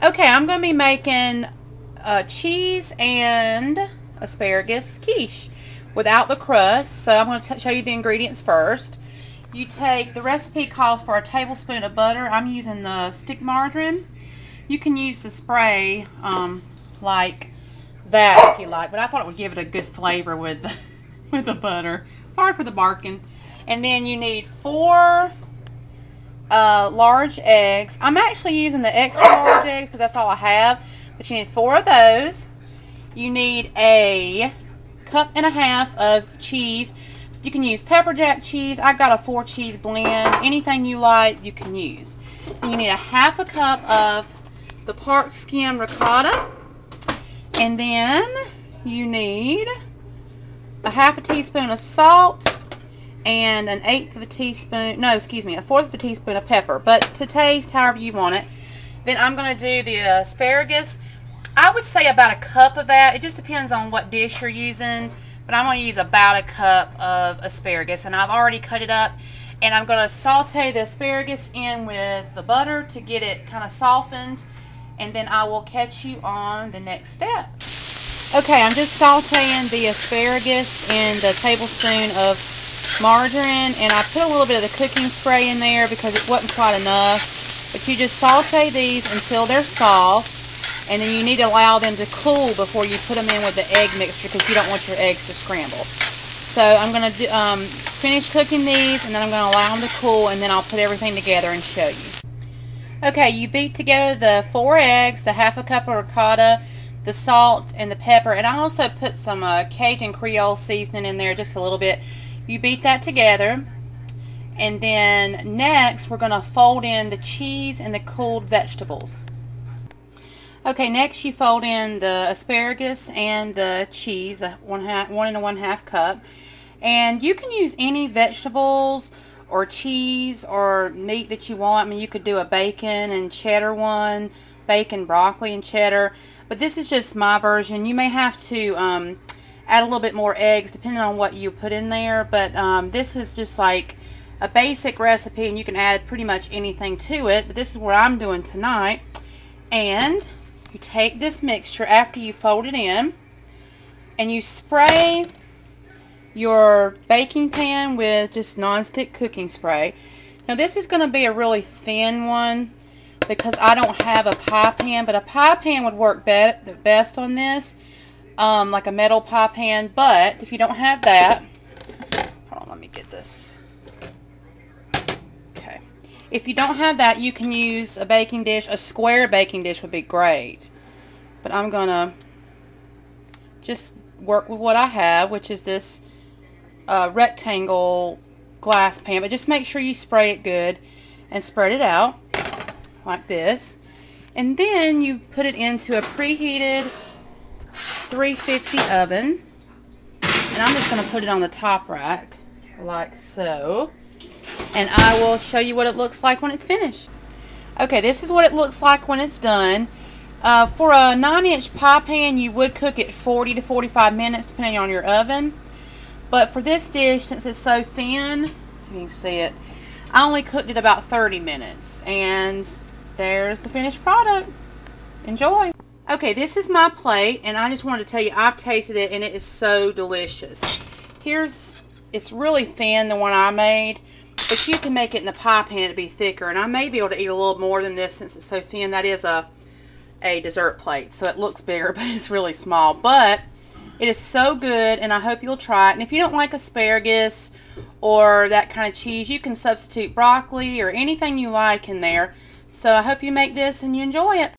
Okay, I'm going to be making cheese and asparagus quiche without the crust. So I'm going to show you the ingredients first. You take, the recipe calls for a tablespoon of butter. I'm using the stick margarine. You can use the spray like that if you like, but I thought it would give it a good flavor with the butter. Sorry for the barking. And then you need 4 large eggs. I'm actually using the extra large eggs because that's all I have, but you need 4 of those. You need a 1.5 cups of cheese. You can use pepper jack cheese. I got a 4 cheese blend. Anything you like you can use. And you need a 1/2 cup of the Park skim ricotta, and then you need a 1/2 teaspoon of salt and an 1/8 teaspoon, no, excuse me, a 1/4 teaspoon of pepper, but to taste however you want it. Then I'm going to do the asparagus. I would say about 1 cup of that. It just depends on what dish you're using, but I'm going to use about 1 cup of asparagus, and I've already cut it up, and I'm going to saute the asparagus in with the butter to get it kind of softened, and then I will catch you on the next step. Okay, I'm just sauteing the asparagus in the tablespoon of margarine, and I put a little bit of the cooking spray in there because it wasn't quite enough. But you just saute these until they're soft, and then you need to allow them to cool before you put them in with the egg mixture because you don't want your eggs to scramble. So I'm going to finish cooking these, and then I'm going to allow them to cool, and then I'll put everything together and show you. Okay, you beat together the 4 eggs, the 1/2 cup of ricotta, the salt, and the pepper, and I also put some Cajun Creole seasoning in there, just a little bit. You beat that together, and then next we're going to fold in the cheese and the cooled vegetables. Okay, next you fold in the asparagus and the cheese, 1 1/2 cup, and you can use any vegetables or cheese or meat that you want. I mean, you could do a bacon and cheddar one, bacon, broccoli, and cheddar, but this is just my version. You may have to add a little bit more eggs depending on what you put in there, but this is just like a basic recipe, and you can add pretty much anything to it, but this is what I'm doing tonight. And you take this mixture after you fold it in, and you spray your baking pan with just nonstick cooking spray. Now this is going to be a really thin one because I don't have a pie pan, but a pie pan would work the best on this, like a metal pie pan. But if you don't have that, hold on, let me get this. Okay, if you don't have that, you can use a baking dish. A square baking dish would be great, but I'm gonna just work with what I have, which is this rectangle glass pan, but just make sure you spray it good and spread it out like this, and then you put it into a preheated 350 oven, and I'm just going to put it on the top rack like so, and I will show you what it looks like when it's finished. Okay, this is what it looks like when it's done. For a 9-inch pie pan, you would cook it 40 to 45 minutes depending on your oven. But for this dish, since it's so thin, so you can see it, I only cooked it about 30 minutes. And there's the finished product. Enjoy. Okay, this is my plate, and I just wanted to tell you I've tasted it, and it is so delicious. It's really thin, the one I made, but you can make it in the pie pan to be thicker. And I may be able to eat a little more than this since it's so thin. That is a dessert plate, so it looks bigger, but it's really small. But it is so good, and I hope you'll try it. And if you don't like asparagus or that kind of cheese, you can substitute broccoli or anything you like in there. So I hope you make this and you enjoy it.